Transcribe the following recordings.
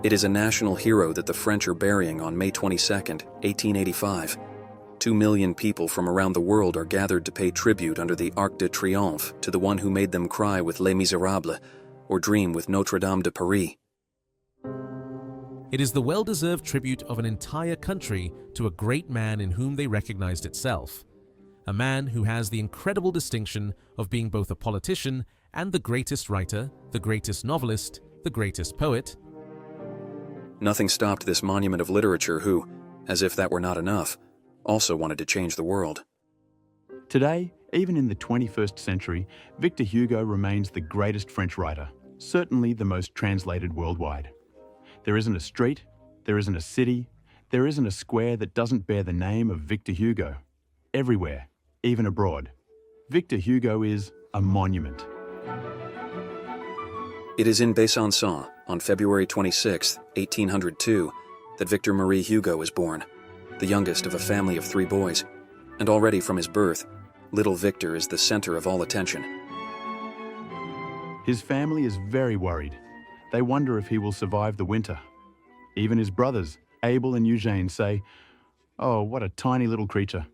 It is a national hero that the French are burying on May 22, 1885. 2 million people from around the world are gathered to pay tribute under the Arc de Triomphe to the one who made them cry with Les Misérables or dream with Notre-Dame de Paris. It is the well-deserved tribute of an entire country to a great man in whom they recognized itself. A man who has the incredible distinction of being both a politician and the greatest writer, the greatest novelist, the greatest poet. Nothing stopped this monument of literature who, as if that were not enough, also wanted to change the world. Today, even in the 21st century, Victor Hugo remains the greatest French writer, certainly the most translated worldwide. There isn't a street, there isn't a city, there isn't a square that doesn't bear the name of Victor Hugo. Everywhere, even abroad, Victor Hugo is a monument. It is in Besançon, on February 26, 1802, that Victor Marie Hugo is born, the youngest of a family of 3 boys, and already from his birth, little Victor is the center of all attention. His family is very worried. They wonder if he will survive the winter. Even his brothers, Abel and Eugène, say, "Oh, what a tiny little creature."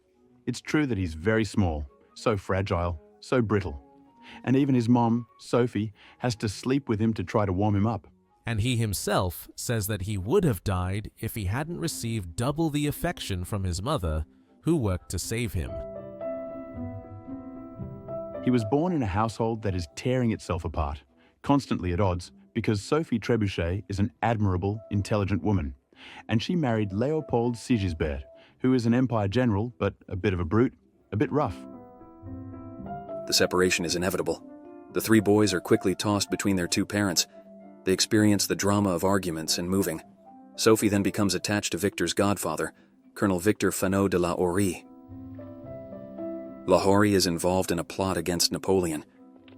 It's true that he's very small, so fragile, so brittle. And even his mom, Sophie, has to sleep with him to try to warm him up. And he himself says that he would have died if he hadn't received double the affection from his mother, who worked to save him. He was born in a household that is tearing itself apart, constantly at odds, because Sophie Trebuchet is an admirable, intelligent woman, and she married Léopold Sigisbert, who is an empire general, but a bit of a brute, a bit rough. The separation is inevitable. The 3 boys are quickly tossed between their 2 parents. They experience the drama of arguments and moving. Sophie then becomes attached to Victor's godfather, Colonel Victor Fanot de la Horie. La Horie is involved in a plot against Napoleon.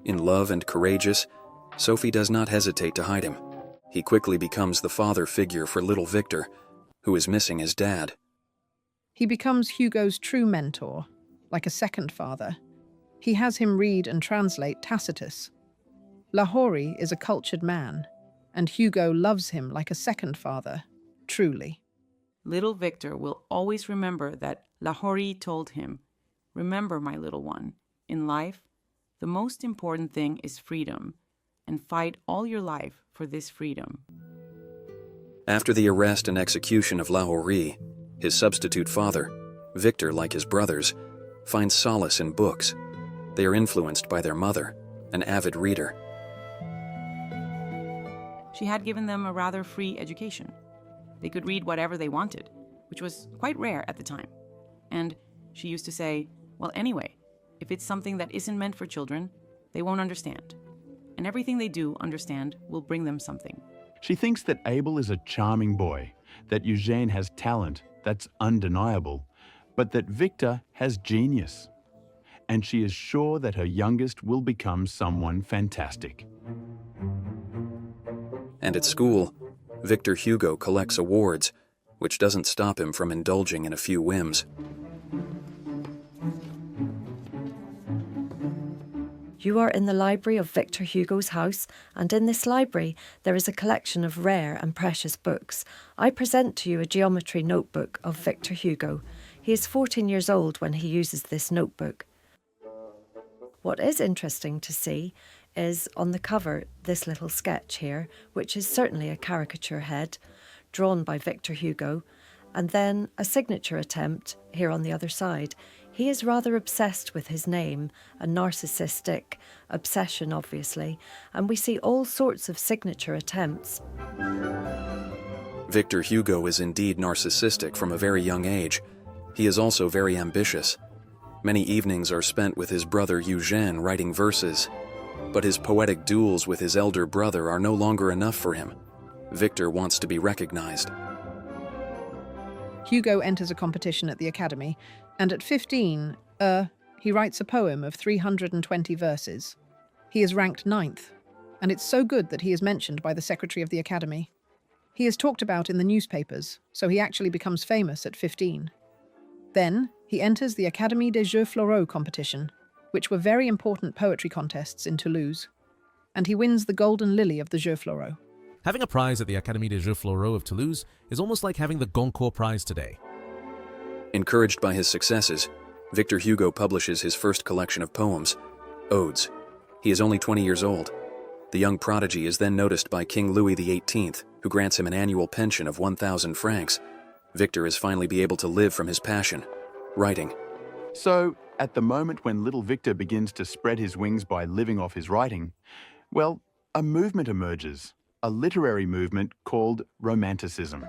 In love and courageous, Sophie does not hesitate to hide him. He quickly becomes the father figure for little Victor, who is missing his dad. He becomes Hugo's true mentor, like a second father. He has him read and translate Tacitus. La Horie is a cultured man, and Hugo loves him like a second father, truly. Little Victor will always remember that La Horie told him, "Remember, my little one, in life, the most important thing is freedom, and fight all your life for this freedom." After the arrest and execution of La Horie, his substitute father, Victor, like his brothers, finds solace in books. They are influenced by their mother, an avid reader. She had given them a rather free education. They could read whatever they wanted, which was quite rare at the time. And she used to say, well, anyway, if it's something that isn't meant for children, they won't understand. And everything they do understand will bring them something. She thinks that Abel is a charming boy, that Eugène has talent, that's undeniable, but that Victor has genius. And she is sure that her youngest will become someone fantastic. And at school, Victor Hugo collects awards, which doesn't stop him from indulging in a few whims. You are in the library of Victor Hugo's house, and in this library there is a collection of rare and precious books. I present to you a geometry notebook of Victor Hugo. He is 14 years old when he uses this notebook. What is interesting to see is on the cover this little sketch here, which is certainly a caricature head, drawn by Victor Hugo, and then a signature attempt here on the other side. He is rather obsessed with his name, a narcissistic obsession obviously, and we see all sorts of signature attempts. Victor Hugo is indeed narcissistic from a very young age. He is also very ambitious. Many evenings are spent with his brother Eugène writing verses, but his poetic duels with his elder brother are no longer enough for him. Victor wants to be recognized. Hugo enters a competition at the academy, and at 15, he writes a poem of 320 verses. He is ranked 9th, and it's so good that he is mentioned by the secretary of the academy. He is talked about in the newspapers, so he actually becomes famous at 15. Then, he enters the Académie des Jeux Floraux competition, which were very important poetry contests in Toulouse, and he wins the Golden Lily of the Jeux Floraux. Having a prize at the Académie des Jeux Floraux of Toulouse is almost like having the Goncourt Prize today. Encouraged by his successes, Victor Hugo publishes his first collection of poems, Odes. He is only 20 years old. The young prodigy is then noticed by King Louis XVIII, who grants him an annual pension of 1,000 francs. Victor is finally be able to live from his passion, writing. So, at the moment when little Victor begins to spread his wings by living off his writing, well, a movement emerges, a literary movement called Romanticism.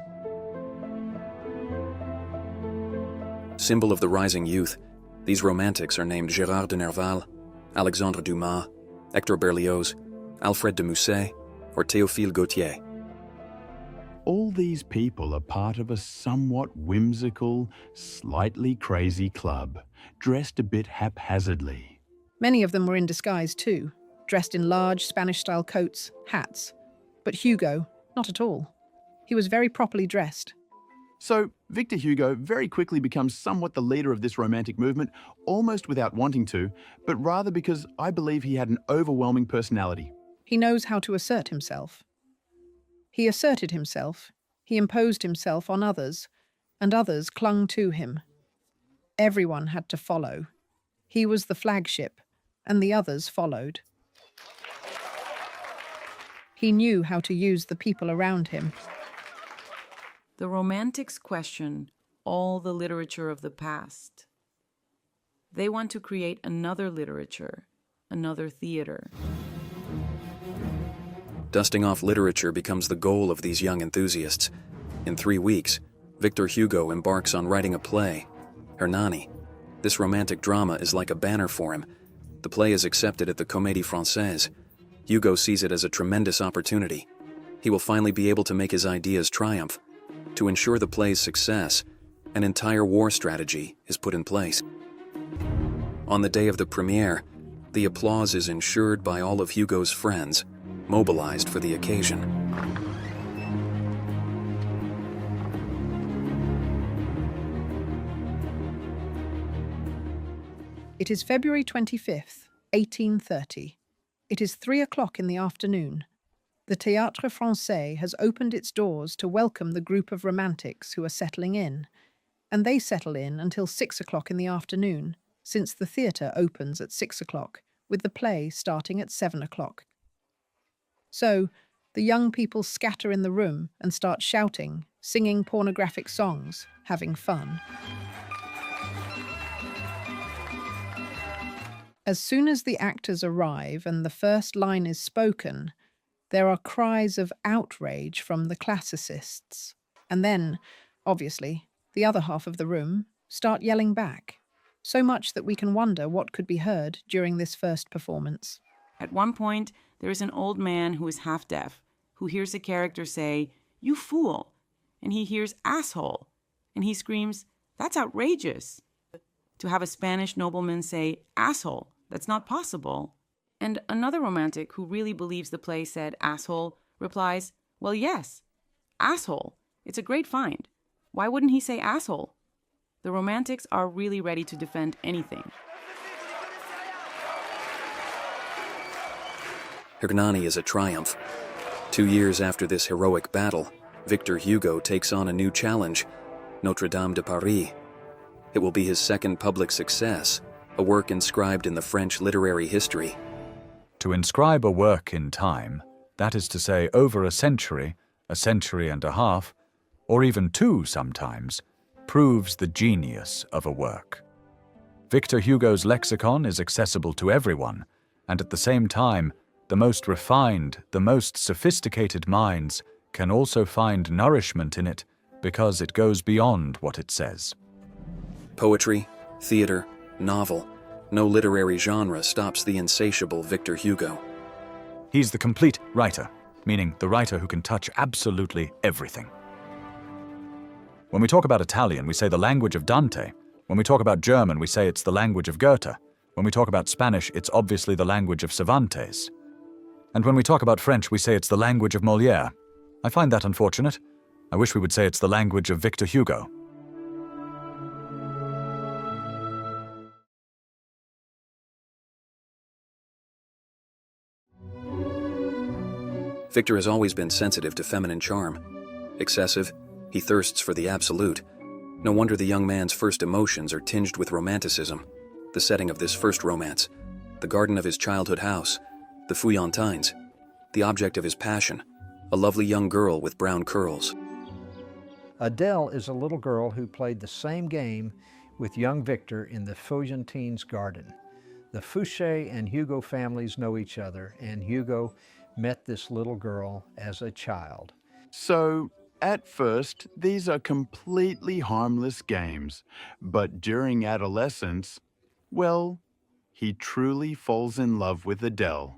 Symbol of the rising youth, these romantics are named Gérard de Nerval, Alexandre Dumas, Hector Berlioz, Alfred de Musset, or Théophile Gautier. All these people are part of a somewhat whimsical, slightly crazy club, dressed a bit haphazardly. Many of them were in disguise too, dressed in large Spanish-style coats, hats. But Hugo, not at all. He was very properly dressed. So, Victor Hugo very quickly becomes somewhat the leader of this romantic movement, almost without wanting to, but rather because I believe he had an overwhelming personality. He knows how to assert himself. He asserted himself, he imposed himself on others, and others clung to him. Everyone had to follow. He was the flagship, and the others followed. He knew how to use the people around him. The Romantics question all the literature of the past. They want to create another literature, another theater. Dusting off literature becomes the goal of these young enthusiasts. In 3 weeks, Victor Hugo embarks on writing a play, Hernani. This romantic drama is like a banner for him. The play is accepted at the Comédie Française. Hugo sees it as a tremendous opportunity. He will finally be able to make his ideas triumph. To ensure the play's success, an entire war strategy is put in place. On the day of the premiere, the applause is ensured by all of Hugo's friends, mobilized for the occasion. It is February 25th, 1830. It is 3 o'clock in the afternoon. The Théâtre Français has opened its doors to welcome the group of romantics who are settling in, and they settle in until 6 o'clock in the afternoon, since the theatre opens at 6 o'clock, with the play starting at 7 o'clock. So, the young people scatter in the room and start shouting, singing pornographic songs, having fun. As soon as the actors arrive and the first line is spoken, there are cries of outrage from the classicists. And then, obviously, the other half of the room start yelling back, so much that we can wonder what could be heard during this first performance. At one point, there is an old man who is half deaf, who hears a character say, "You fool!" And he hears "asshole!" And he screams, "That's outrageous!" To have a Spanish nobleman say, "asshole," that's not possible. And another romantic who really believes the play said "asshole" replies, "Well, yes, asshole. It's a great find. Why wouldn't he say asshole?" The romantics are really ready to defend anything. Hernani is a triumph. 2 years after this heroic battle, Victor Hugo takes on a new challenge, Notre-Dame de Paris. It will be his second public success, a work inscribed in the French literary history. To inscribe a work in time, that is to say over a century and a half, or even 2 sometimes, proves the genius of a work. Victor Hugo's lexicon is accessible to everyone, and at the same time, the most refined, the most sophisticated minds can also find nourishment in it because it goes beyond what it says. Poetry, theater, novel, no literary genre stops the insatiable Victor Hugo. He's the complete writer, meaning the writer who can touch absolutely everything. When we talk about Italian, we say the language of Dante. When we talk about German, we say it's the language of Goethe. When we talk about Spanish, it's obviously the language of Cervantes. And when we talk about French, we say it's the language of Molière. I find that unfortunate. I wish we would say it's the language of Victor Hugo. Victor has always been sensitive to feminine charm. Excessive, he thirsts for the absolute. No wonder the young man's first emotions are tinged with romanticism. The setting of this first romance, the garden of his childhood house, the Feuillantines, the object of his passion, a lovely young girl with brown curls. Adele is a little girl who played the same game with young Victor in the Feuillantines' garden. The Fouché and Hugo families know each other, and Hugo met this little girl as a child. So, at first, these are completely harmless games, but during adolescence, well, he truly falls in love with Adele.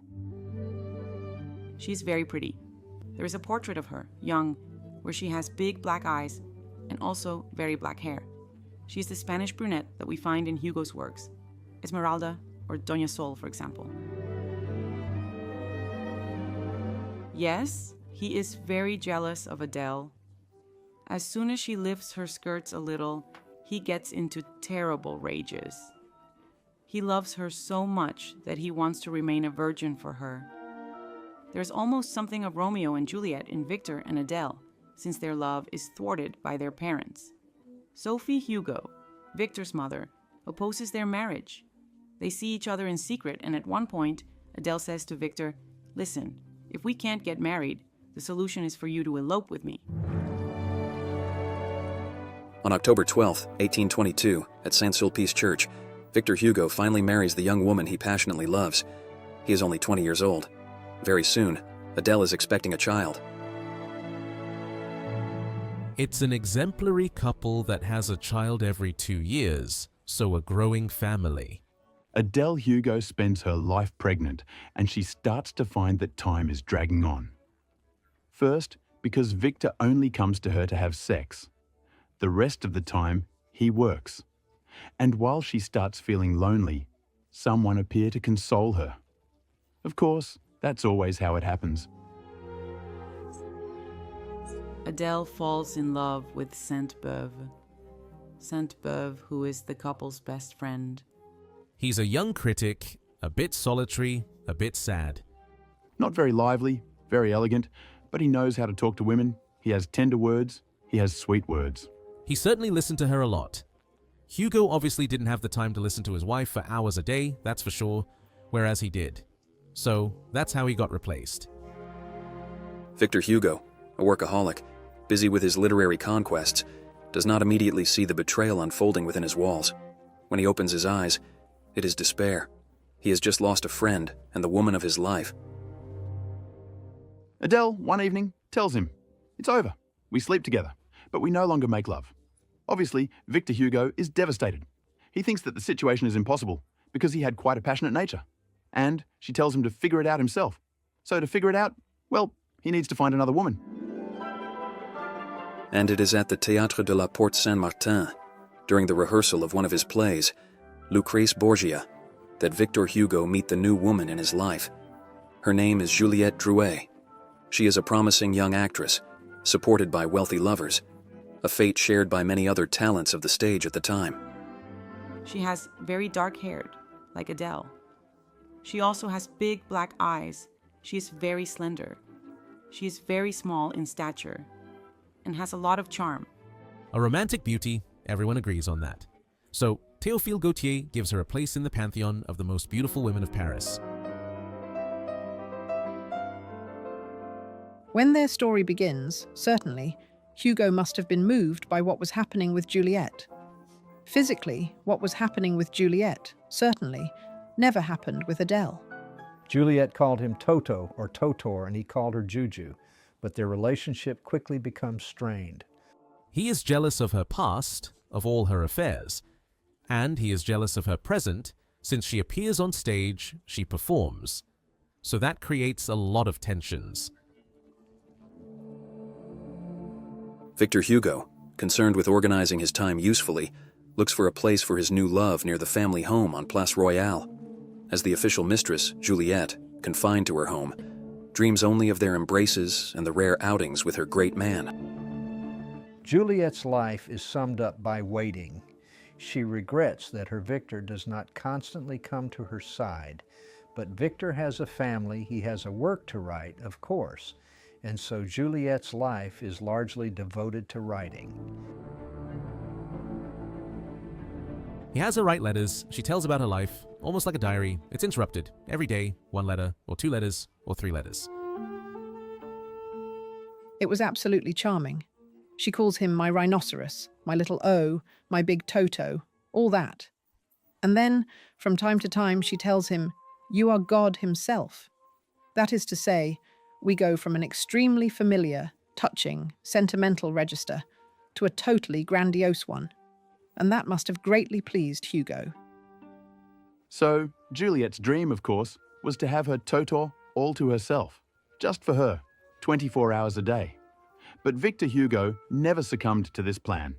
She's very pretty. There is a portrait of her, young, where she has big black eyes and also very black hair. She's the Spanish brunette that we find in Hugo's works, Esmeralda or Doña Sol, for example. Yes, he is very jealous of Adele. As soon as she lifts her skirts a little, he gets into terrible rages. He loves her so much that he wants to remain a virgin for her. There's almost something of Romeo and Juliet in Victor and Adele, since their love is thwarted by their parents. Sophie Hugo, Victor's mother, opposes their marriage. They see each other in secret, and at one point, Adele says to Victor, "Listen, if we can't get married, the solution is for you to elope with me." On October 12, 1822, at Saint-Sulpice Church, Victor Hugo finally marries the young woman he passionately loves. He is only 20 years old. Very soon, Adele is expecting a child. It's an exemplary couple that has a child every 2 years, so a growing family. Adele Hugo spends her life pregnant, and she starts to find that time is dragging on. First, because Victor only comes to her to have sex. The rest of the time, he works. And while she starts feeling lonely, someone appears to console her. Of course, that's always how it happens. Adele falls in love with Sainte-Beuve. Sainte-Beuve, who is the couple's best friend. He's a young critic, a bit solitary, a bit sad. Not very lively, very elegant, but he knows how to talk to women. He has tender words, he has sweet words. He certainly listened to her a lot. Hugo obviously didn't have the time to listen to his wife for hours a day, that's for sure, whereas he did. So that's how he got replaced. Victor Hugo, a workaholic, busy with his literary conquests, does not immediately see the betrayal unfolding within his walls. When he opens his eyes, it is despair. He has just lost a friend and the woman of his life. Adele, one evening, tells him, "It's over. We sleep together, but we no longer make love." Obviously, Victor Hugo is devastated. He thinks that the situation is impossible because he had quite a passionate nature. And she tells him to figure it out himself. So to figure it out, well, he needs to find another woman. And it is at the Théâtre de la Porte Saint-Martin, during the rehearsal of one of his plays, Lucrèce Borgia, that Victor Hugo meets the new woman in his life. Her name is Juliette Drouet. She is a promising young actress, supported by wealthy lovers, a fate shared by many other talents of the stage at the time. She has very dark-haired, like Adele. She also has big black eyes. She is very slender. She is very small in stature and has a lot of charm. A romantic beauty, everyone agrees on that. So Théophile Gautier gives her a place in the pantheon of the most beautiful women of Paris. When their story begins, certainly, Hugo must have been moved by what was happening with Juliet. Physically, what was happening with Juliet, certainly, never happened with Adele. Juliet called him Toto or Totor, and he called her Juju, but their relationship quickly becomes strained. He is jealous of her past, of all her affairs, and he is jealous of her present, since she appears on stage, she performs. So that creates a lot of tensions. Victor Hugo, concerned with organizing his time usefully, looks for a place for his new love near the family home on Place Royale. As the official mistress, Juliette, confined to her home, dreams only of their embraces and the rare outings with her great man. Juliet's life is summed up by waiting. She regrets that her Victor does not constantly come to her side, But Victor has a family, he has a work to write, of course, and so Juliet's life is largely devoted to writing. He has her write letters, she tells about her life, almost like a diary. It's interrupted. Every day, 1 letter, or 2 letters, or 3 letters. It was absolutely charming. She calls him my rhinoceros, my little O, my big Toto, all that. And then, from time to time, she tells him, "You are God himself." That is to say, we go from an extremely familiar, touching, sentimental register to a totally grandiose one. And that must have greatly pleased Hugo. So, Juliet's dream, of course, was to have her Toto all to herself, just for her, 24 hours a day. But Victor Hugo never succumbed to this plan,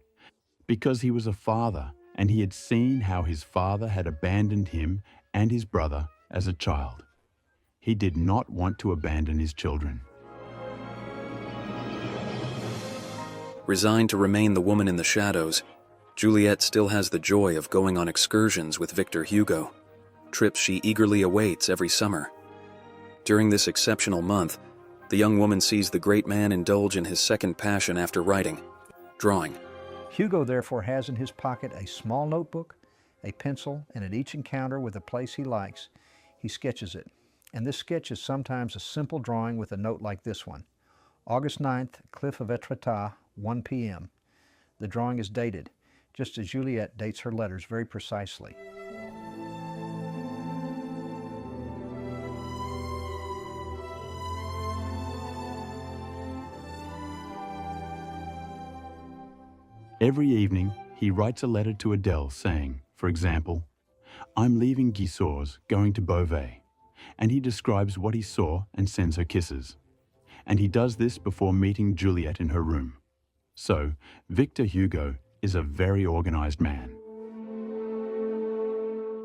because he was a father and he had seen how his father had abandoned him and his brother as a child. He did not want to abandon his children. Resigned to remain the woman in the shadows, Juliet still has the joy of going on excursions with Victor Hugo, trips she eagerly awaits every summer. During this exceptional month, the young woman sees the great man indulge in his second passion after writing, drawing. Hugo therefore has in his pocket a small notebook, a pencil, and at each encounter with a place he likes, he sketches it. And this sketch is sometimes a simple drawing with a note like this one. August 9th, Cliff of Etretat, 1 p.m. The drawing is dated, just as Juliet dates her letters very precisely. Every evening, he writes a letter to Adele saying, for example, "I'm leaving Gisors, going to Beauvais," and he describes what he saw and sends her kisses. And he does this before meeting Juliet in her room. So, Victor Hugo is a very organized man.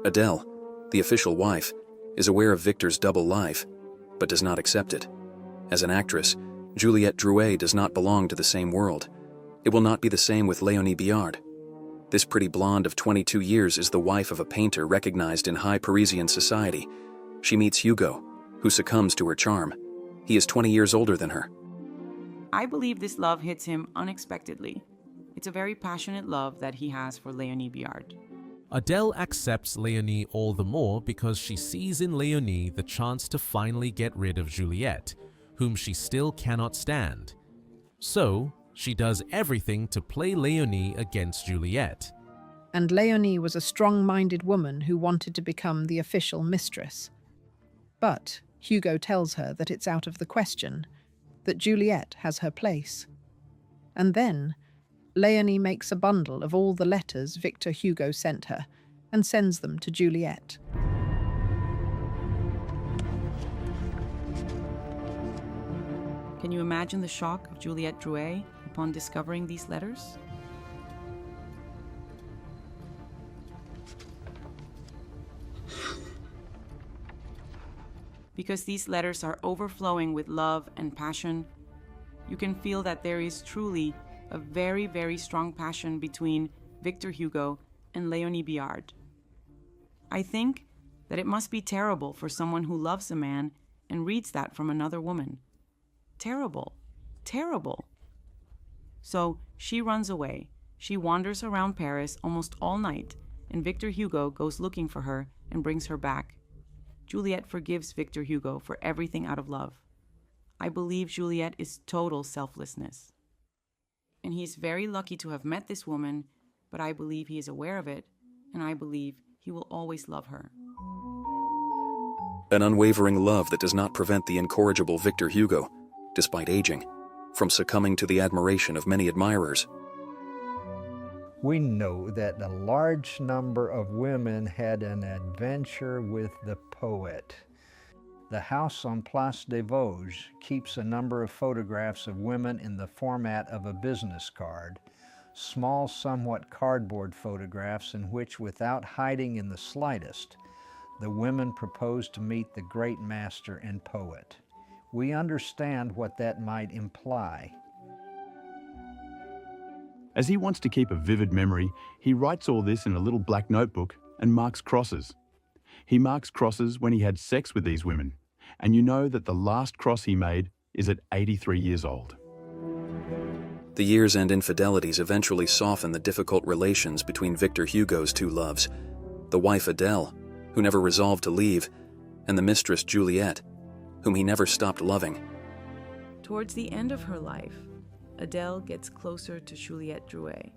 Adele, the official wife, is aware of Victor's double life, but does not accept it. As an actress, Juliette Drouet does not belong to the same world. It will not be the same with Léonie Biard. This pretty blonde of 22 years is the wife of a painter recognized in high Parisian society. She meets Hugo, who succumbs to her charm. He is 20 years older than her. I believe this love hits him unexpectedly. It's a very passionate love that he has for Léonie Biard. Adele accepts Léonie all the more because she sees in Léonie the chance to finally get rid of Juliette, whom she still cannot stand. So, she does everything to play Léonie against Juliette. And Léonie was a strong-minded woman who wanted to become the official mistress. But Hugo tells her that it's out of the question, that Juliette has her place. And then Léonie makes a bundle of all the letters Victor Hugo sent her and sends them to Juliette. Can you imagine the shock of Juliette Drouet upon discovering these letters? Because these letters are overflowing with love and passion, you can feel that there is truly a very, very strong passion between Victor Hugo and Léonie Biard. I think that it must be terrible for someone who loves a man and reads that from another woman. Terrible. Terrible. So she runs away. She wanders around Paris almost all night, and Victor Hugo goes looking for her and brings her back. Juliette forgives Victor Hugo for everything out of love. I believe Juliette is total selflessness. And he is very lucky to have met this woman, but I believe he is aware of it, and I believe he will always love her. An unwavering love that does not prevent the incorrigible Victor Hugo, despite aging, from succumbing to the admiration of many admirers. We know that a large number of women had an adventure with the poet. The house on Place des Vosges keeps a number of photographs of women in the format of a business card, small, somewhat cardboard photographs in which, without hiding in the slightest, the women propose to meet the great master and poet. We understand what that might imply. As he wants to keep a vivid memory, he writes all this in a little black notebook and marks crosses. He marks crosses when he had sex with these women, and you know that the last cross he made is at 83 years old. The years and infidelities eventually soften the difficult relations between Victor Hugo's two loves, the wife Adele, who never resolved to leave, and the mistress Juliette, whom he never stopped loving. Towards the end of her life, Adele gets closer to Juliette Drouet.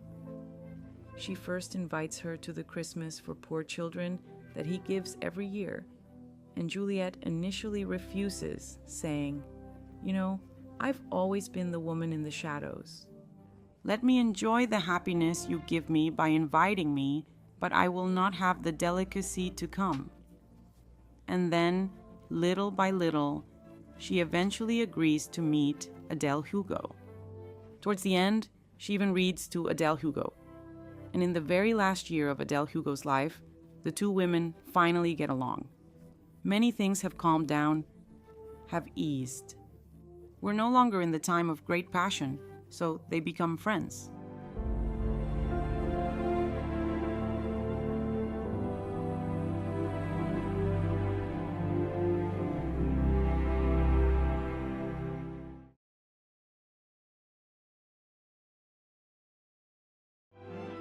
She first invites her to the Christmas for poor children that he gives every year, and Juliette initially refuses, saying, "You know, I've always been the woman in the shadows. Let me enjoy the happiness you give me by inviting me, but I will not have the delicacy to come." And then, little by little, she eventually agrees to meet Adele Hugo. Towards the end, she even reads to Adele Hugo. And in the very last year of Adele Hugo's life, the two women finally get along. Many things have calmed down, have eased. We're no longer in the time of great passion, so they become friends.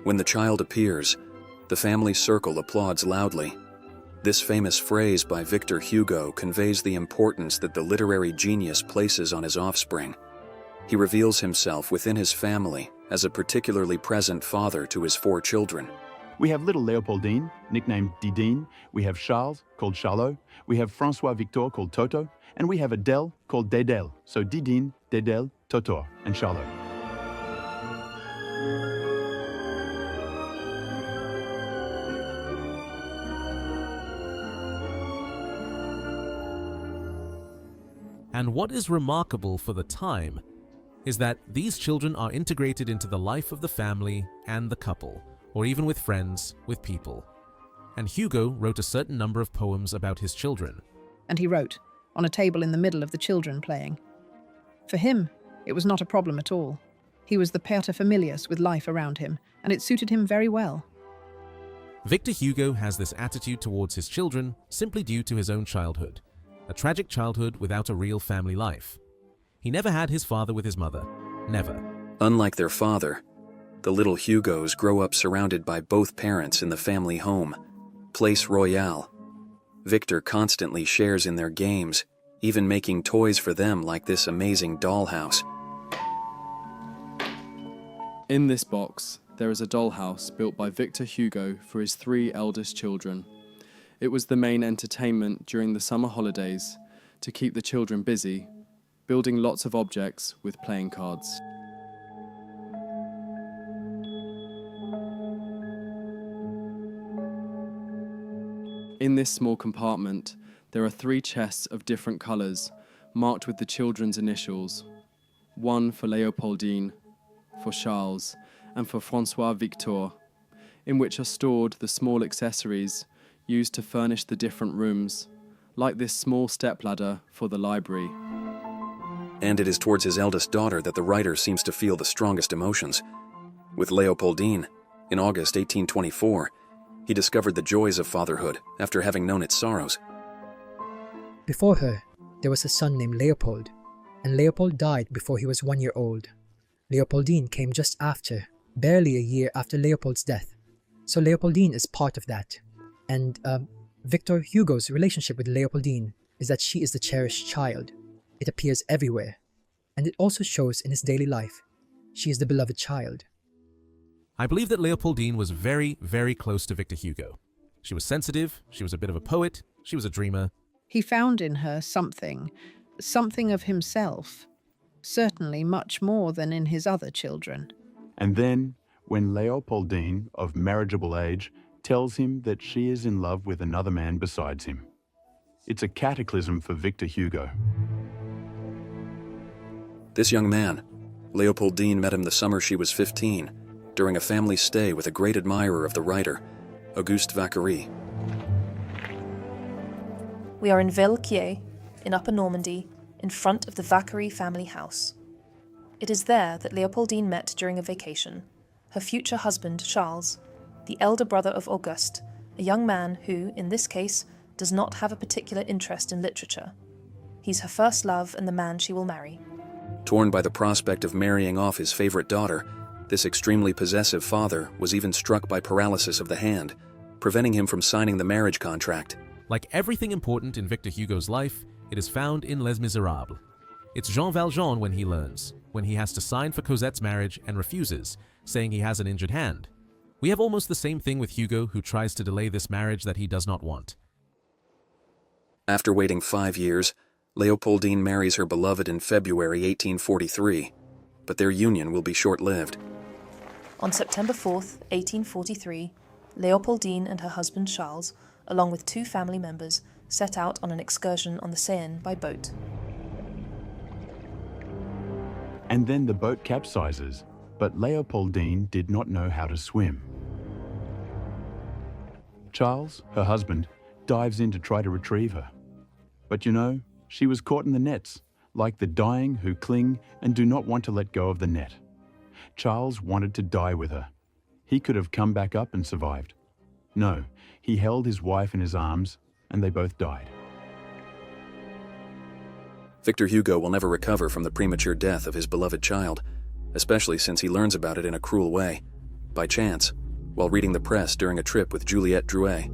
When the child appears, the family circle applauds loudly. This famous phrase by Victor Hugo conveys the importance that the literary genius places on his offspring. He reveals himself within his family as a particularly present father to his 4 children. We have little Léopoldine, nicknamed Didine. We have Charles, called Charlot. We have François Victor, called Toto. And we have Adele, called Dédale. So Didine, Dédale, Toto, and Charlot. And what is remarkable for the time is that these children are integrated into the life of the family and the couple, or even with friends, with people. And Hugo wrote a certain number of poems about his children. And he wrote, on a table in the middle of the children playing. For him, it was not a problem at all. He was the paterfamilias with life around him, and it suited him very well. Victor Hugo has this attitude towards his children simply due to his own childhood. A tragic childhood without a real family life. He never had his father with his mother. Never. Unlike their father, the little Hugos grow up surrounded by both parents in the family home, Place Royale. Victor constantly shares in their games, even making toys for them like this amazing dollhouse. In this box, there is a dollhouse built by Victor Hugo for his 3 eldest children. It was the main entertainment during the summer holidays to keep the children busy, building lots of objects with playing cards. In this small compartment, there are 3 chests of different colours, marked with the children's initials. One for Léopoldine, for Charles, and for François Victor, in which are stored the small accessories used to furnish the different rooms, like this small stepladder for the library. And it is towards his eldest daughter that the writer seems to feel the strongest emotions. With Léopoldine, in August 1824, he discovered the joys of fatherhood after having known its sorrows. Before her, there was a son named Leopold, and Leopold died before he was 1 year old. Léopoldine came just after, barely a year after Leopold's death. So Léopoldine is part of that. And Victor Hugo's relationship with Léopoldine is that she is the cherished child. It appears everywhere, and it also shows in his daily life. She is the beloved child. I believe that Léopoldine was very, very close to Victor Hugo. She was sensitive, she was a bit of a poet, she was a dreamer. He found in her something of himself, certainly much more than in his other children. And then, when Léopoldine, of marriageable age, tells him that she is in love with another man besides him. It's a cataclysm for Victor Hugo. This young man, Léopoldine met him the summer she was 15, during a family stay with a great admirer of the writer, Auguste Vacquerie. We are in Villequier, in Upper Normandy, in front of the Vacquerie family house. It is there that Léopoldine met during a vacation, her future husband, Charles, the elder brother of Auguste, a young man who, in this case, does not have a particular interest in literature. He's her first love and the man she will marry. Torn by the prospect of marrying off his favorite daughter, this extremely possessive father was even struck by paralysis of the hand, preventing him from signing the marriage contract. Like everything important in Victor Hugo's life, it is found in Les Misérables. It's Jean Valjean when he learns, when he has to sign for Cosette's marriage and refuses, saying he has an injured hand. We have almost the same thing with Hugo, who tries to delay this marriage that he does not want. After waiting 5 years, Leopoldine marries her beloved in February 1843, but their union will be short-lived. On September 4th, 1843, Leopoldine and her husband Charles, along with 2 family members, set out on an excursion on the Seine by boat. And then the boat capsizes, but Leopoldine did not know how to swim. Charles, her husband, dives in to try to retrieve her. But you know, she was caught in the nets, like the dying who cling and do not want to let go of the net. Charles wanted to die with her. He could have come back up and survived. No, he held his wife in his arms, and they both died. Victor Hugo will never recover from the premature death of his beloved child, especially since he learns about it in a cruel way, by chance, while reading the press during a trip with Juliette Drouet.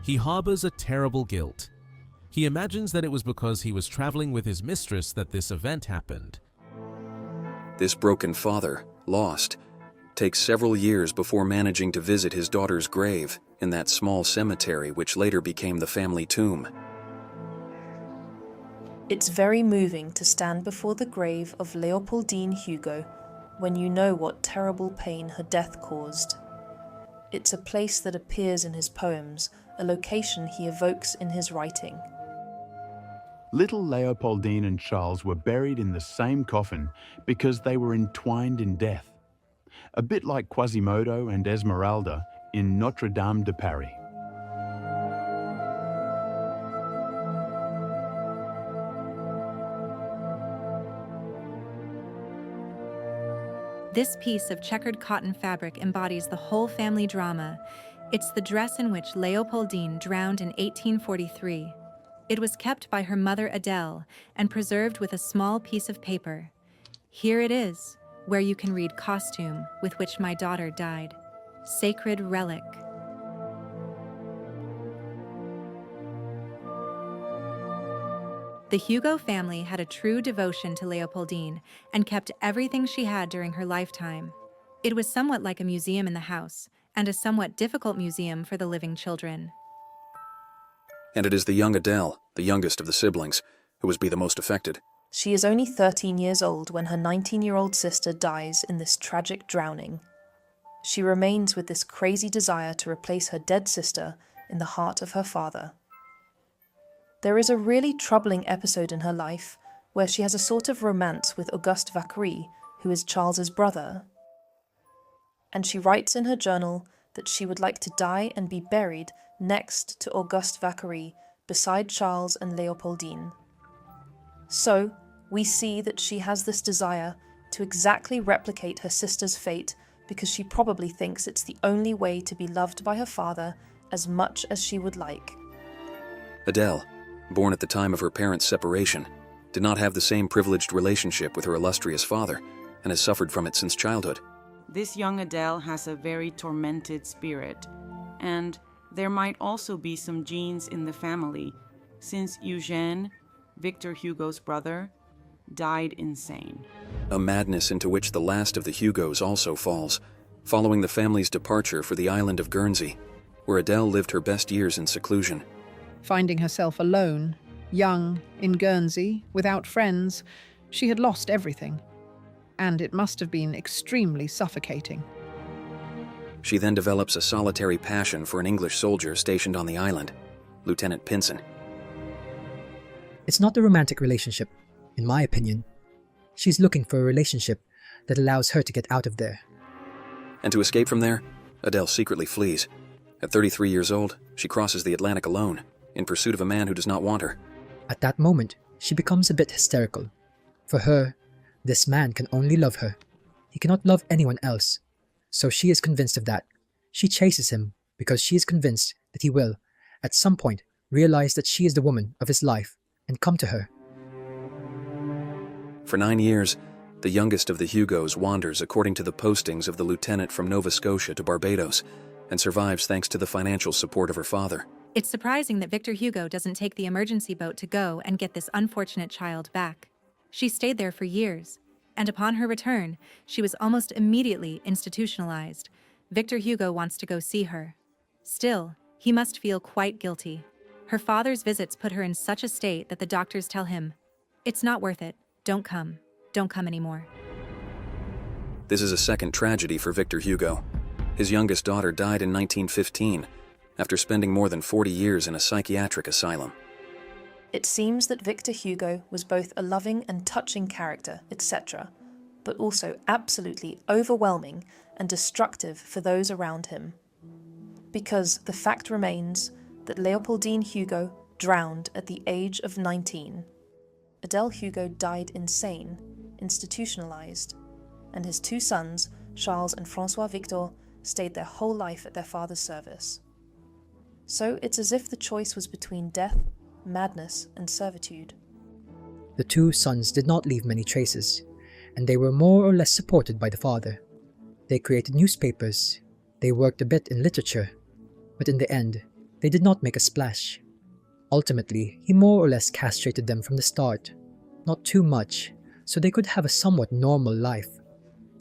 He harbors a terrible guilt. He imagines that it was because he was traveling with his mistress that this event happened. This broken father, lost, takes several years before managing to visit his daughter's grave in that small cemetery which later became the family tomb. It's very moving to stand before the grave of Leopoldine Hugo when you know what terrible pain her death caused. It's a place that appears in his poems, a location he evokes in his writing. Little Leopoldine and Charles were buried in the same coffin because they were entwined in death. A bit like Quasimodo and Esmeralda in Notre-Dame de Paris. This piece of checkered cotton fabric embodies the whole family drama. It's the dress in which Leopoldine drowned in 1843. It was kept by her mother Adele and preserved with a small piece of paper. Here it is, where you can read costume with which my daughter died. Sacred relic. The Hugo family had a true devotion to Leopoldine and kept everything she had during her lifetime. It was somewhat like a museum in the house, and a somewhat difficult museum for the living children. And it is the young Adele, the youngest of the siblings, who was the most affected. She is only 13 years old when her 19-year-old sister dies in this tragic drowning. She remains with this crazy desire to replace her dead sister in the heart of her father. There is a really troubling episode in her life where she has a sort of romance with Auguste Vacquerie, who is Charles's brother. And she writes in her journal that she would like to die and be buried next to Auguste Vacquerie, beside Charles and Leopoldine. So, we see that she has this desire to exactly replicate her sister's fate because she probably thinks it's the only way to be loved by her father as much as she would like. Adele, born at the time of her parents' separation, did not have the same privileged relationship with her illustrious father and has suffered from it since childhood. This young Adele has a very tormented spirit, and there might also be some genes in the family, since Eugène, Victor Hugo's brother, died insane. A madness into which the last of the Hugos also falls, following the family's departure for the island of Guernsey, where Adele lived her best years in seclusion. Finding herself alone, young, in Guernsey, without friends, she had lost everything. And it must have been extremely suffocating. She then develops a solitary passion for an English soldier stationed on the island, Lieutenant Pinson. It's not a romantic relationship, in my opinion. She's looking for a relationship that allows her to get out of there. And to escape from there, Adele secretly flees. At 33 years old, she crosses the Atlantic alone, in pursuit of a man who does not want her. At that moment, she becomes a bit hysterical. For her, this man can only love her. He cannot love anyone else. So she is convinced of that, She chases him because she is convinced that he will, at some point, realize that she is the woman of his life and come to her. For 9 years, the youngest of the Hugos wanders according to the postings of the lieutenant from Nova Scotia to Barbados and survives thanks to the financial support of her father. It's surprising that Victor Hugo doesn't take the emergency boat to go and get this unfortunate child back. She stayed there for years, and upon her return, she was almost immediately institutionalized. Victor Hugo wants to go see her. Still, he must feel quite guilty. Her father's visits put her in such a state that the doctors tell him, "It's not worth it. Don't come. Don't come anymore." This is a second tragedy for Victor Hugo. His youngest daughter died in 1915 after spending more than 40 years in a psychiatric asylum. It seems that Victor Hugo was both a loving and touching character, etc., but also absolutely overwhelming and destructive for those around him. Because the fact remains that Léopoldine Hugo drowned at the age of 19. Adèle Hugo died insane, institutionalized, and his two sons, Charles and François Victor, stayed their whole life at their father's service. So it's as if the choice was between death, madness, and servitude. The two sons did not leave many traces, and they were more or less supported by the father. They created newspapers, they worked a bit in literature, but in the end, they did not make a splash. Ultimately, he more or less castrated them from the start. Not too much, so they could have a somewhat normal life,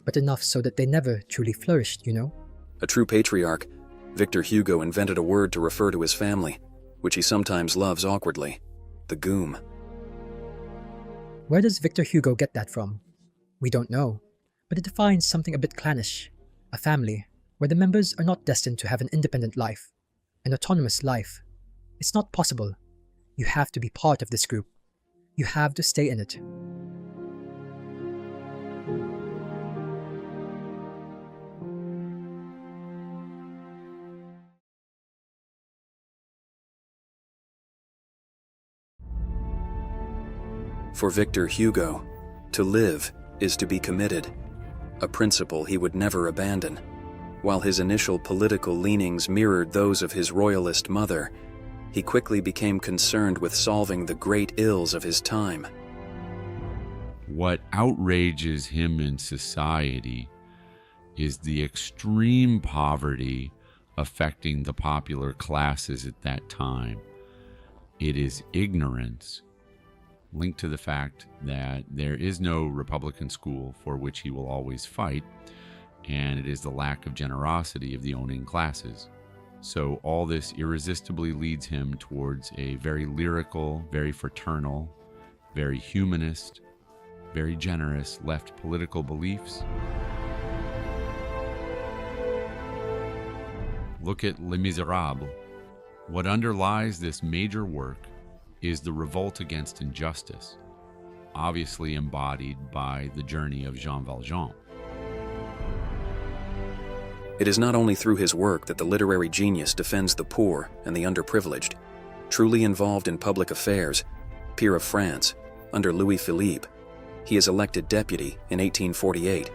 but enough so that they never truly flourished, you know? A true patriarch, Victor Hugo invented a word to refer to his family, which he sometimes loves awkwardly: the goom. Where does Victor Hugo get that from? We don't know, but it defines something a bit clannish. A family where the members are not destined to have an independent life, an autonomous life. It's not possible. You have to be part of this group. You have to stay in it. For Victor Hugo, to live is to be committed, a principle he would never abandon. While his initial political leanings mirrored those of his royalist mother, he quickly became concerned with solving the great ills of his time. What outrages him in society is the extreme poverty affecting the popular classes at that time. It is ignorance, linked to the fact that there is no Republican school for which he will always fight, and it is the lack of generosity of the owning classes. So all this irresistibly leads him towards a very lyrical, very fraternal, very humanist, very generous left political beliefs. Look at Les Misérables. What underlies this major work is the revolt against injustice, obviously embodied by the journey of Jean Valjean. It is not only through his work that the literary genius defends the poor and the underprivileged. Truly involved in public affairs, peer of France, under Louis Philippe, he is elected deputy in 1848.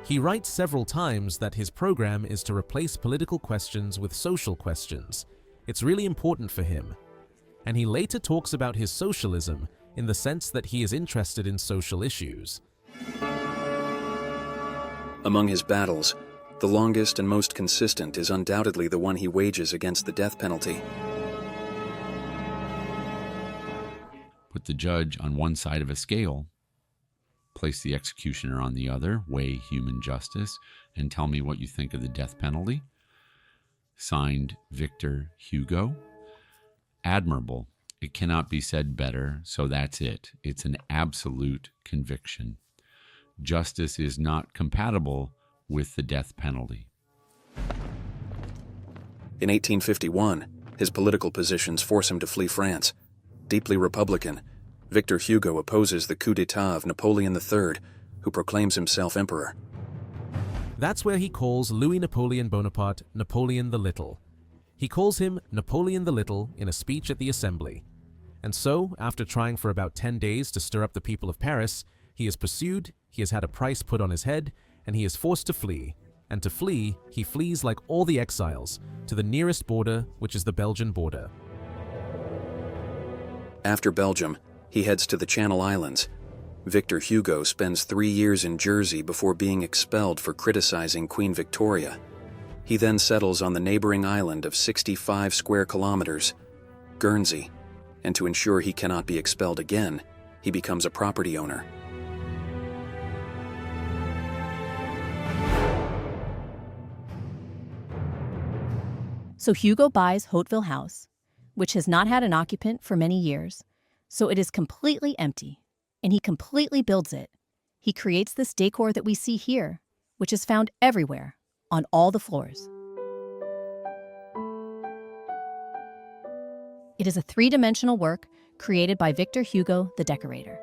He writes several times that his program is to replace political questions with social questions. It's really important for him. And he later talks about his socialism in the sense that he is interested in social issues. Among his battles, the longest and most consistent is undoubtedly the one he wages against the death penalty. Put the judge on one side of a scale, place the executioner on the other, weigh human justice, and tell me what you think of the death penalty. Signed, Victor Hugo. Admirable. It cannot be said better, so that's it. It's an absolute conviction. Justice is not compatible with the death penalty. In 1851, his political positions force him to flee France. Deeply Republican, Victor Hugo opposes the coup d'état of Napoleon III, who proclaims himself emperor. That's where he calls Louis Napoleon Bonaparte Napoleon the Little. He calls him Napoleon the Little in a speech at the Assembly. And so, after trying for about 10 days to stir up the people of Paris, he is pursued, he has had a price put on his head, and he is forced to flee, and to flee, he flees like all the exiles, to the nearest border, which is the Belgian border. After Belgium, he heads to the Channel Islands. Victor Hugo spends 3 years in Jersey before being expelled for criticizing Queen Victoria. He then settles on the neighboring island of 65 square kilometers, Guernsey, and to ensure he cannot be expelled again, he becomes a property owner. So Hugo buys Hauteville House, which has not had an occupant for many years, so it is completely empty, and he completely builds it. He creates this decor that we see here, which is found everywhere, on all the floors. It is a three-dimensional work created by Victor Hugo, the decorator.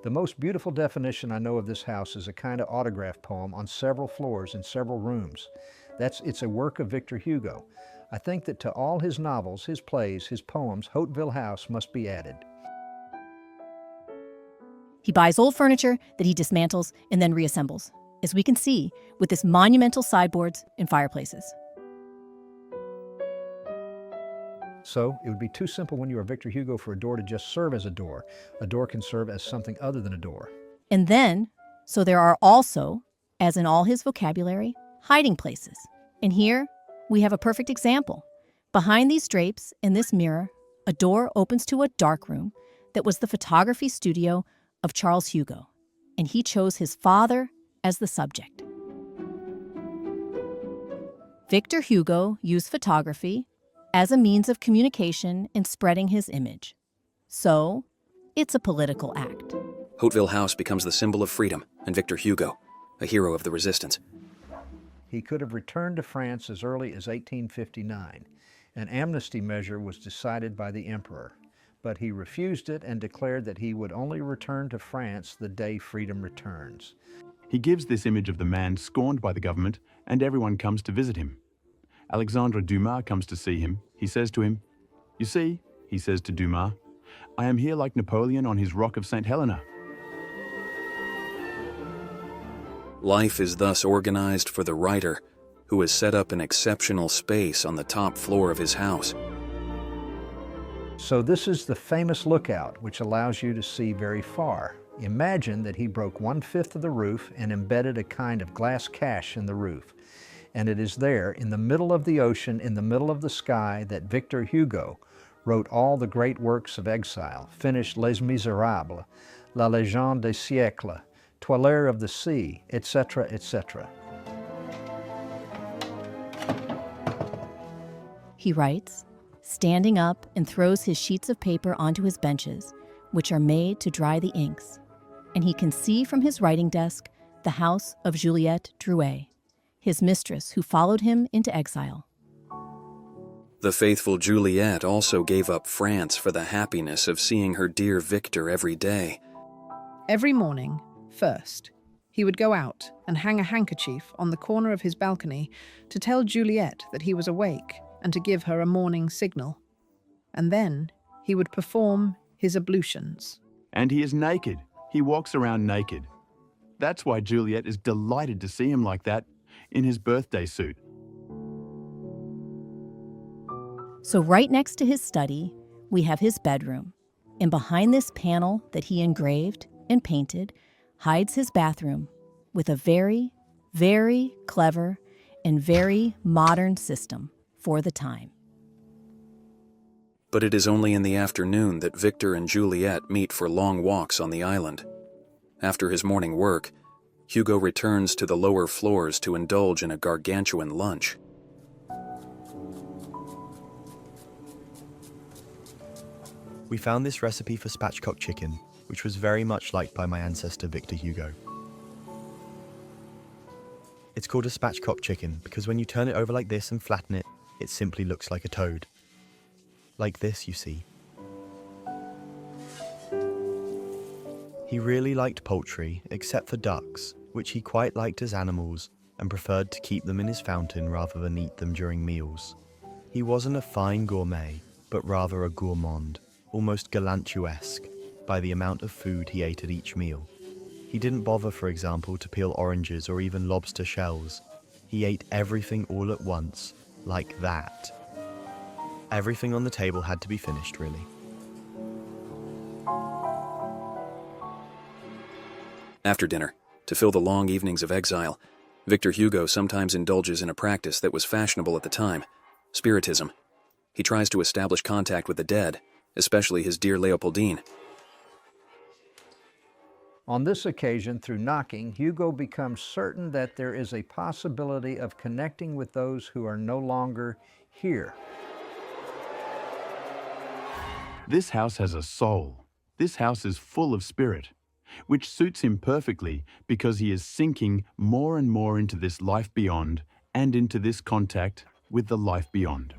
The most beautiful definition I know of this house is a kind of autograph poem on several floors in several rooms. It's a work of Victor Hugo. I think that to all his novels, his plays, his poems, Hauteville House must be added. He buys old furniture that he dismantles and then reassembles, as we can see with this monumental sideboards and fireplaces. So it would be too simple when you are Victor Hugo for a door to just serve as a door. A door can serve as something other than a door. And then, so there are also, as in all his vocabulary, hiding places. And here, we have a perfect example. Behind these drapes and this mirror, a door opens to a dark room that was the photography studio of Charles Hugo, and he chose his father as the subject. Victor Hugo used photography as a means of communication and spreading his image. So, it's a political act. Hauteville House becomes the symbol of freedom, and Victor Hugo, a hero of the resistance. He could have returned to France as early as 1859. An amnesty measure was decided by the emperor, but he refused it and declared that he would only return to France the day freedom returns. He gives this image of the man scorned by the government, and everyone comes to visit him. Alexandre Dumas comes to see him. He says to him, "You see," he says to Dumas, "I am here like Napoleon on his rock of St. Helena." Life is thus organized for the writer, who has set up an exceptional space on the top floor of his house. So this is the famous lookout, which allows you to see very far. Imagine that he broke 1/5 of the roof and embedded a kind of glass cache in the roof. And it is there, in the middle of the ocean, in the middle of the sky, that Victor Hugo wrote all the great works of exile, finished Les Misérables, La Légende des siècles, Toilers of the Sea, etc., etc. He writes, standing up, and throws his sheets of paper onto his benches, which are made to dry the inks, and he can see from his writing desk the house of Juliette Drouet, his mistress who followed him into exile. The faithful Juliette also gave up France for the happiness of seeing her dear Victor every day. Every morning, first, he would go out and hang a handkerchief on the corner of his balcony to tell Juliette that he was awake and to give her a morning signal. And then he would perform his ablutions. And he is naked. He walks around naked. That's why Juliette is delighted to see him like that, in his birthday suit. So right next to his study, we have his bedroom. And behind this panel that he engraved and painted hides his bathroom with a very, very clever and very modern system for the time. But it is only in the afternoon that Victor and Juliette meet for long walks on the island. After his morning work, Hugo returns to the lower floors to indulge in a gargantuan lunch. We found this recipe for spatchcock chicken, which was very much liked by my ancestor Victor Hugo. It's called a spatchcock chicken because when you turn it over like this and flatten it, it simply looks like a toad. Like this, you see. He really liked poultry, except for ducks, which he quite liked as animals and preferred to keep them in his fountain rather than eat them during meals. He wasn't a fine gourmet, but rather a gourmand, almost galantuesque, by the amount of food he ate at each meal. He didn't bother, for example, to peel oranges or even lobster shells. He ate everything all at once, like that. Everything on the table had to be finished, really. After dinner, to fill the long evenings of exile, Victor Hugo sometimes indulges in a practice that was fashionable at the time: spiritism. He tries to establish contact with the dead, especially his dear Leopoldine. On this occasion, through knocking, Hugo becomes certain that there is a possibility of connecting with those who are no longer here. This house has a soul. This house is full of spirit, which suits him perfectly because he is sinking more and more into this life beyond and into this contact with the life beyond.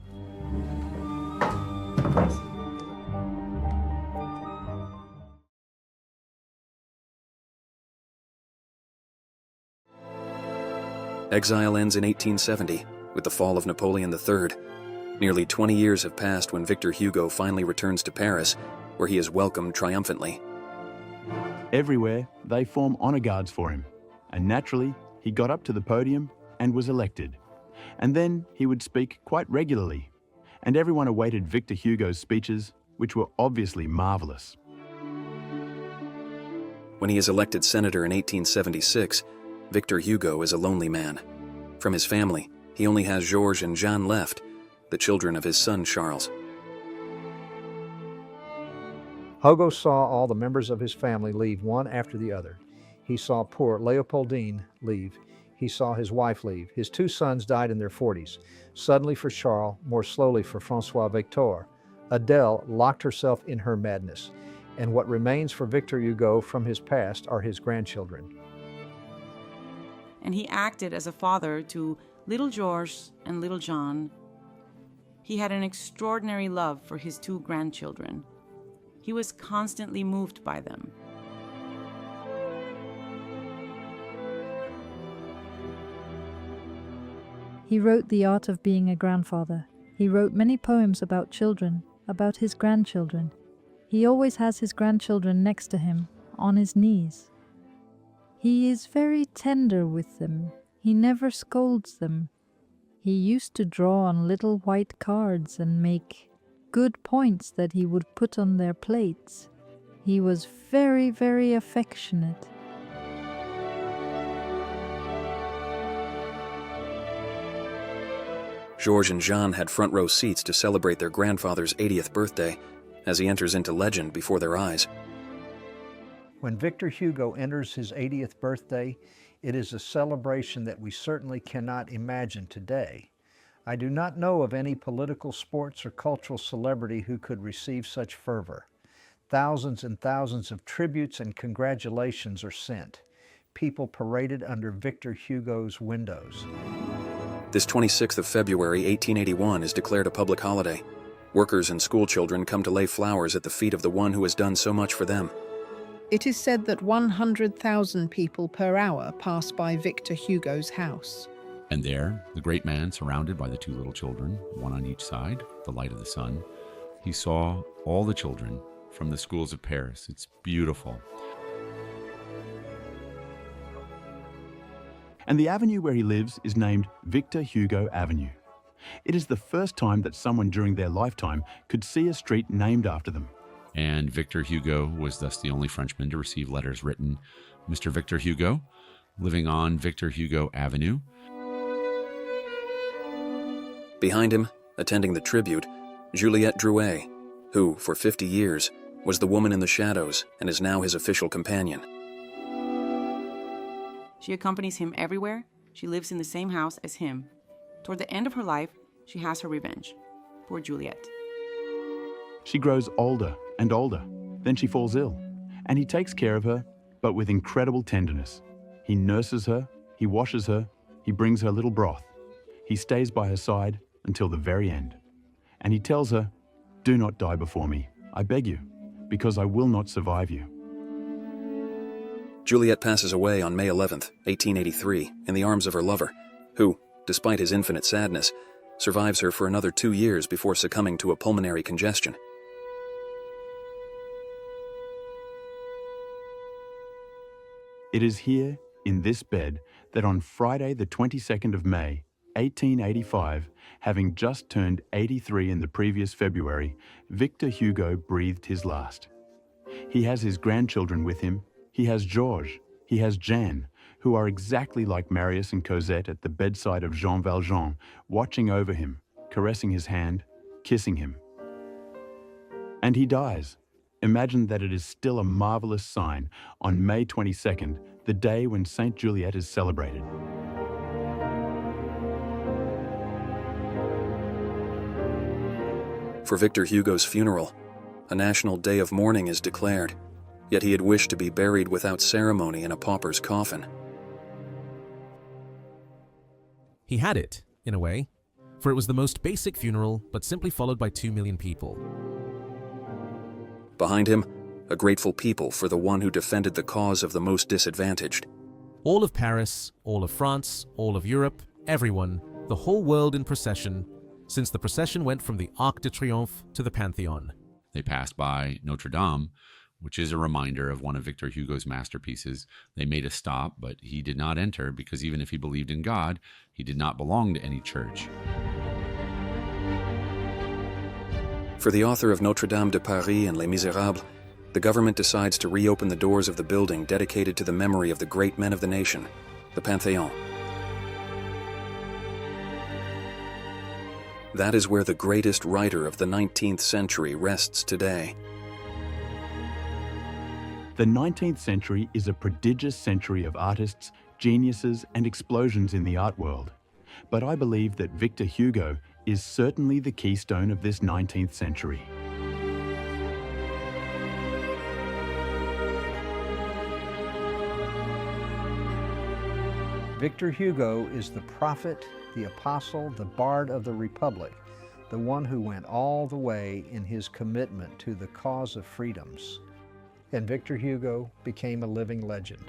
Exile ends in 1870 with the fall of Napoleon III. Nearly 20 years have passed when Victor Hugo finally returns to Paris, where he is welcomed triumphantly. Everywhere, they form honor guards for him, and naturally, he got up to the podium and was elected. And then he would speak quite regularly, and everyone awaited Victor Hugo's speeches, which were obviously marvelous. When he is elected senator in 1876, Victor Hugo is a lonely man. From his family, he only has Georges and Jeanne left, the children of his son Charles. Hugo saw all the members of his family leave one after the other. He saw poor Leopoldine leave. He saw his wife leave. His two sons died in their 40s. Suddenly for Charles, more slowly for François Victor. Adèle locked herself in her madness. And what remains for Victor Hugo from his past are his grandchildren. And he acted as a father to little Georges and little Jeanne. He had an extraordinary love for his two grandchildren. He was constantly moved by them. He wrote The Art of Being a Grandfather. He wrote many poems about children, about his grandchildren. He always has his grandchildren next to him, on his knees. He is very tender with them. He never scolds them. He used to draw on little white cards and make good points that he would put on their plates. He was very, very affectionate. Georges and Jeanne had front row seats to celebrate their grandfather's 80th birthday as he enters into legend before their eyes. When Victor Hugo enters his 80th birthday, it is a celebration that we certainly cannot imagine today. I do not know of any political, sports, or cultural celebrity who could receive such fervor. Thousands and thousands of tributes and congratulations are sent. People paraded under Victor Hugo's windows. This 26th of February, 1881 is declared a public holiday. Workers and schoolchildren come to lay flowers at the feet of the one who has done so much for them. It is said that 100,000 people per hour pass by Victor Hugo's house. And there, the great man, surrounded by the two little children, one on each side, the light of the sun, he saw all the children from the schools of Paris. It's beautiful. And the avenue where he lives is named Victor Hugo Avenue. It is the first time that someone during their lifetime could see a street named after them. And Victor Hugo was thus the only Frenchman to receive letters written, Mr. Victor Hugo, living on Victor Hugo Avenue. Behind him, attending the tribute, Juliette Drouet, who, for 50 years, was the woman in the shadows and is now his official companion. She accompanies him everywhere. She lives in the same house as him. Toward the end of her life, she has her revenge. Poor Juliette. She grows older and older. Then she falls ill, and he takes care of her, but with incredible tenderness. He nurses her, he washes her, he brings her little broth. He stays by her side until the very end. And he tells her, "Do not die before me, I beg you, because I will not survive you." Juliette passes away on May 11th, 1883, in the arms of her lover, who, despite his infinite sadness, survives her for another 2 years before succumbing to a pulmonary congestion. It is here, in this bed, that on Friday the 22nd of May, 1885, having just turned 83 in the previous February, Victor Hugo breathed his last. He has his grandchildren with him. He has Georges. He has Jeanne, who are exactly like Marius and Cosette at the bedside of Jean Valjean, watching over him, caressing his hand, kissing him. And he dies. Imagine that it is still a marvelous sign on May 22nd, the day when Saint Juliet is celebrated. For Victor Hugo's funeral, a national day of mourning is declared, yet he had wished to be buried without ceremony in a pauper's coffin. He had it, in a way, for it was the most basic funeral, but simply followed by 2 million people. Behind him, a grateful people for the one who defended the cause of the most disadvantaged. All of Paris, all of France, all of Europe, everyone, the whole world in procession, since the procession went from the Arc de Triomphe to the Pantheon. They passed by Notre-Dame, which is a reminder of one of Victor Hugo's masterpieces. They made a stop, but he did not enter because even if he believed in God, he did not belong to any church. For the author of Notre-Dame de Paris and Les Misérables, the government decides to reopen the doors of the building dedicated to the memory of the great men of the nation, the Pantheon. That is where the greatest writer of the 19th century rests today. The 19th century is a prodigious century of artists, geniuses, and explosions in the art world. But I believe that Victor Hugo is certainly the keystone of this 19th century. Victor Hugo is the prophet, the apostle, the bard of the Republic, the one who went all the way in his commitment to the cause of freedoms. And Victor Hugo became a living legend.